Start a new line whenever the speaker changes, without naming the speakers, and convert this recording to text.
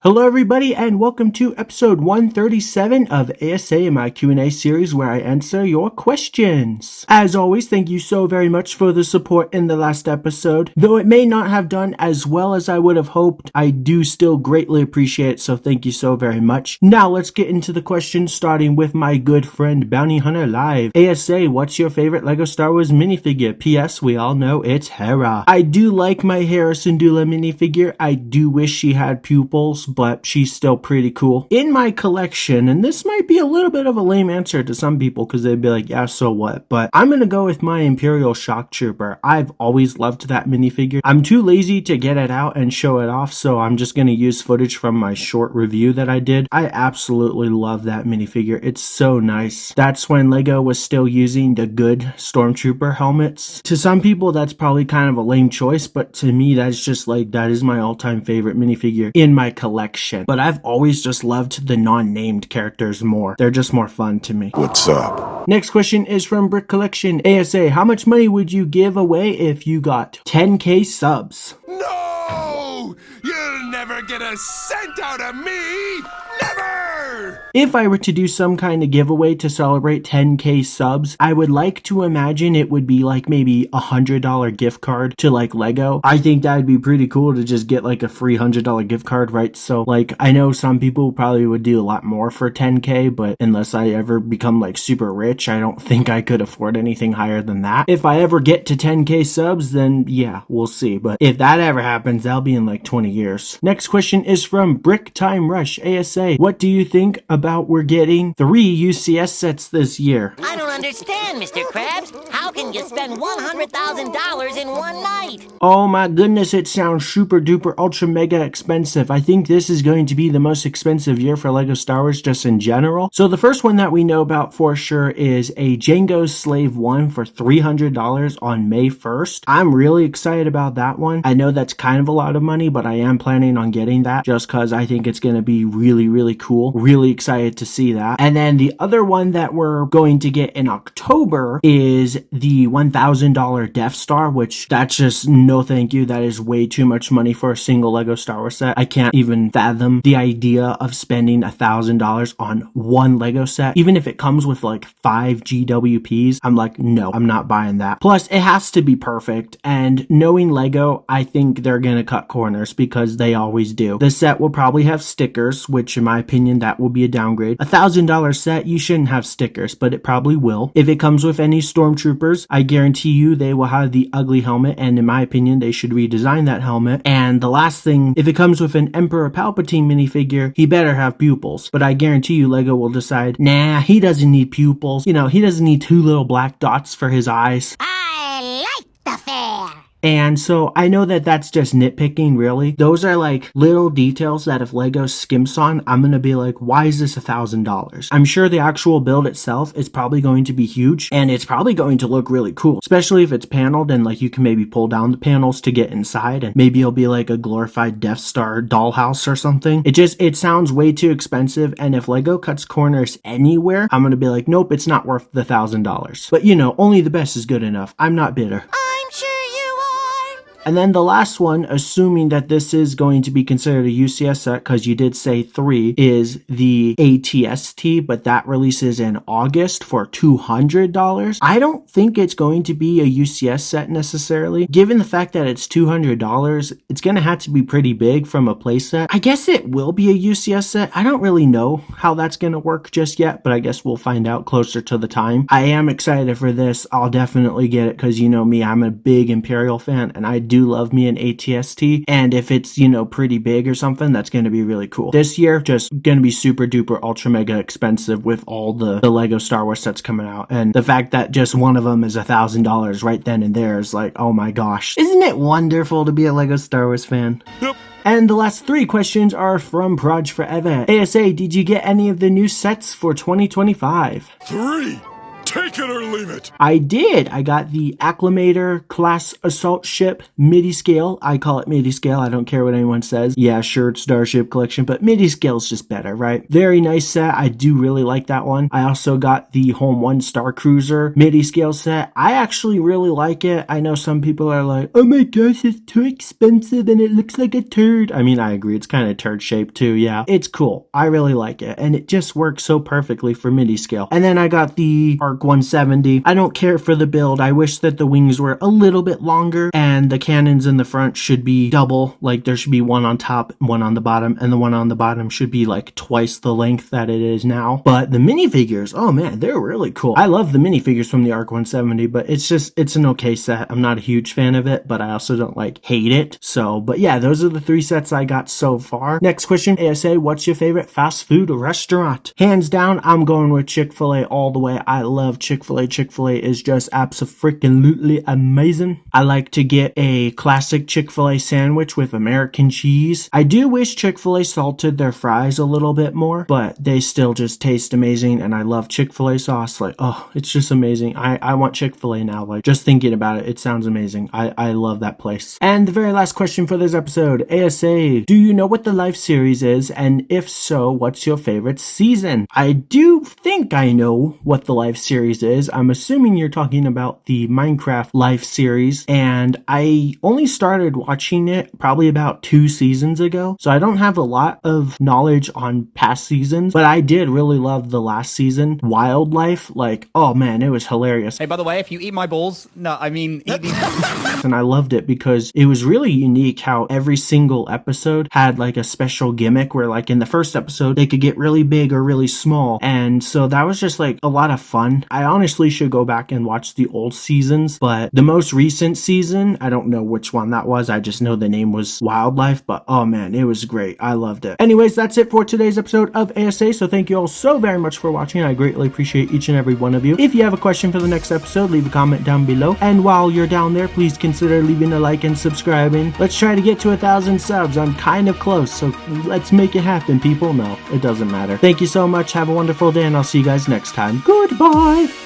Hello everybody and welcome to episode 137 of A.S.A, my Q&A series where I answer your questions. As always, thank you so very much for the support in the last episode. Though it may not have done as well as I would have hoped, I do still greatly appreciate it, so thank you so very much. Now let's get into the questions, starting with my good friend Bounty Hunter Live. A.S.A, what's your favorite LEGO Star Wars minifigure? P.S. We all know it's Hera. I do like my Hera Syndulla minifigure. I do wish she had pupils, but she's still pretty cool. In my collection, and this might be a little bit of a lame answer to some people because they'd be like, yeah, so what? But I'm gonna go with my Imperial Shock Trooper. I've always loved that minifigure. I'm too lazy to get it out and show it off, so I'm just gonna use footage from my short review that I did. I absolutely love that minifigure. It's so nice. That's when LEGO was still using the good Stormtrooper helmets. To some people, that's probably kind of a lame choice, but to me, that's just like, that is my all-time favorite minifigure in my collection. But I've always just loved the non-named characters more. They're just more fun to me.
What's up?
Next question is from Brick Collection. A.S.A, how much money would you give away if you got 10k subs?
No! You'll never get a cent out of me! Never!
If I were to do some kind of giveaway to celebrate 10k subs, I would like to imagine it would be like maybe a $100 gift card to like LEGO. I think that'd be pretty cool to just get like a free $100 gift card, right? So like, I know some people probably would do a lot more for 10k, but unless I ever become like super rich, I don't think I could afford anything higher than that. If I ever get to 10k subs, then yeah, we'll see. But if that ever happens, that'll be in like 20 years. Next question is from Brick Time Rush. A.S.A, what do you think about we're getting 3 UCS sets this year?
I don't understand, Mr. Krabs. How can you spend $100,000 in one night?
Oh my goodness, it sounds super duper ultra mega expensive. I think this is going to be the most expensive year for LEGO Star Wars just in general. So the first one that we know about for sure is a Jango's Slave 1 for $300 on May 1st. I'm really excited about that one. I know that's kind of a lot of money, but I am planning on getting that just because I think it's going to be really, really cool. Really excited to see that. And then the other one that we're going to get in October is the $1,000 Death Star, which that's just no thank you. That is way too much money for a single LEGO Star Wars set. I can't even fathom the idea of spending $1,000 on one LEGO set. Even if it comes with like 5 GWPs, I'm like, no, I'm not buying that. Plus, it has to be perfect. And knowing LEGO, I think they're gonna cut corners because they always do. The set will probably have stickers, which in my opinion, that will be a downgrade. $1,000 set, you shouldn't have stickers, but it probably will. If it comes with any Stormtroopers, I guarantee you they will have the ugly helmet, and in my opinion, they should redesign that helmet. And the last thing, if it comes with an Emperor Palpatine minifigure, he better have pupils. But I guarantee you LEGO will decide, nah, he doesn't need pupils. You know, he doesn't need 2 little black dots for his eyes.
I like the fair.
And so I know that that's just nitpicking, really. Those are like little details that if LEGO skimps on, I'm gonna be like, why is this $1,000? I'm sure the actual build itself is probably going to be huge and it's probably going to look really cool, especially if it's paneled and like you can maybe pull down the panels to get inside and maybe it'll be like a glorified Death Star dollhouse or something. It sounds way too expensive, and if LEGO cuts corners anywhere, I'm gonna be like, nope, it's not worth the $1,000. But you know, only the best is good enough. I'm not bitter.
I'm sure you are.
And then the last one, assuming that this is going to be considered a UCS set, because you did say 3, is the ATST, but that releases in August for $200. I don't think it's going to be a UCS set necessarily. Given the fact that it's $200, it's going to have to be pretty big from a playset. I guess it will be a UCS set. I don't really know how that's going to work just yet, but I guess we'll find out closer to the time. I am excited for this. I'll definitely get it because you know me, I'm a big Imperial fan, and I do love me an ATST, and if it's, you know, pretty big or something, that's going to be really cool. This year, just going to be super duper ultra mega expensive with all the LEGO Star Wars sets coming out, and the fact that just one of them is $1,000 right then and there is like, oh my gosh. Isn't it wonderful to be a LEGO Star Wars fan?
Yep.
And the last 3 questions are from Proj Forever. A.S.A, did you get any of the new sets for 2025?
3! Take Take it or leave it.
I did. I got the acclamator-class assault ship MIDI scale. I call it MIDI scale. I don't care what anyone says. Yeah, sure, it's Starship Collection, but MIDI scale is just better, right? Very nice set. I do really like that one. I also got the Home 1 Star Cruiser MIDI scale set. I actually really like it. I know some people are like, oh my gosh, it's too expensive and it looks like a turd. I mean, I agree. It's kind of turd shaped too. Yeah, it's cool. I really like it. And it just works so perfectly for MIDI scale. And then I got the Arc 170. I don't care for the build. I wish that the wings were a little bit longer and the cannons in the front should be double. Like there should be one on top, one on the bottom, and the one on the bottom should be like twice the length that it is now. But the minifigures, oh man, they're really cool. I love the minifigures from the Arc 170, but it's an okay set. I'm not a huge fan of it, but I also don't like hate it. So, but yeah, those are the 3 sets I got so far. Next question, A.S.A, what's your favorite fast food restaurant? Hands down, I'm going with Chick-fil-A all the way. I love Chick-fil-A. Chick-fil-A is just abso-freaking-lutely amazing. I like to get a classic Chick-fil-A sandwich with American cheese. I do wish Chick-fil-A salted their fries a little bit more, but they still just taste amazing, and I love Chick-fil-A sauce. Like, oh, it's just amazing. I want Chick-fil-A now. Like, just thinking about it, it sounds amazing. I love that place. And the very last question for this episode, A.S.A, do you know what the Life series is? And if so, what's your favorite season? I do think I know what the Life series is. I'm assuming you're talking about the Minecraft Life series, and I only started watching it probably about 2 seasons ago, so I don't have a lot of knowledge on past seasons, but I did really love the last season, Wildlife. Like, oh man, it was hilarious.
Hey, by the way, if you eat my balls, no, I mean eat these.
And I loved it because it was really unique how every single episode had like a special gimmick where like in the first episode they could get really big or really small, and so that was just like a lot of fun. I honestly should go back and watch the old seasons, but the most recent season, I don't know which one that was. I just know the name was Wildlife, but oh man, it was great. I loved it. Anyways, that's it for today's episode of A.S.A, so thank you all so very much for watching. I greatly appreciate each and every one of you. If you have a question for the next episode, leave a comment down below, and while you're down there, please consider leaving a like and subscribing. Let's try to get to 1,000 subs. I'm kind of close, so let's make it happen, people. No, it doesn't matter. Thank you so much. Have a wonderful day, and I'll see you guys next time. Goodbye.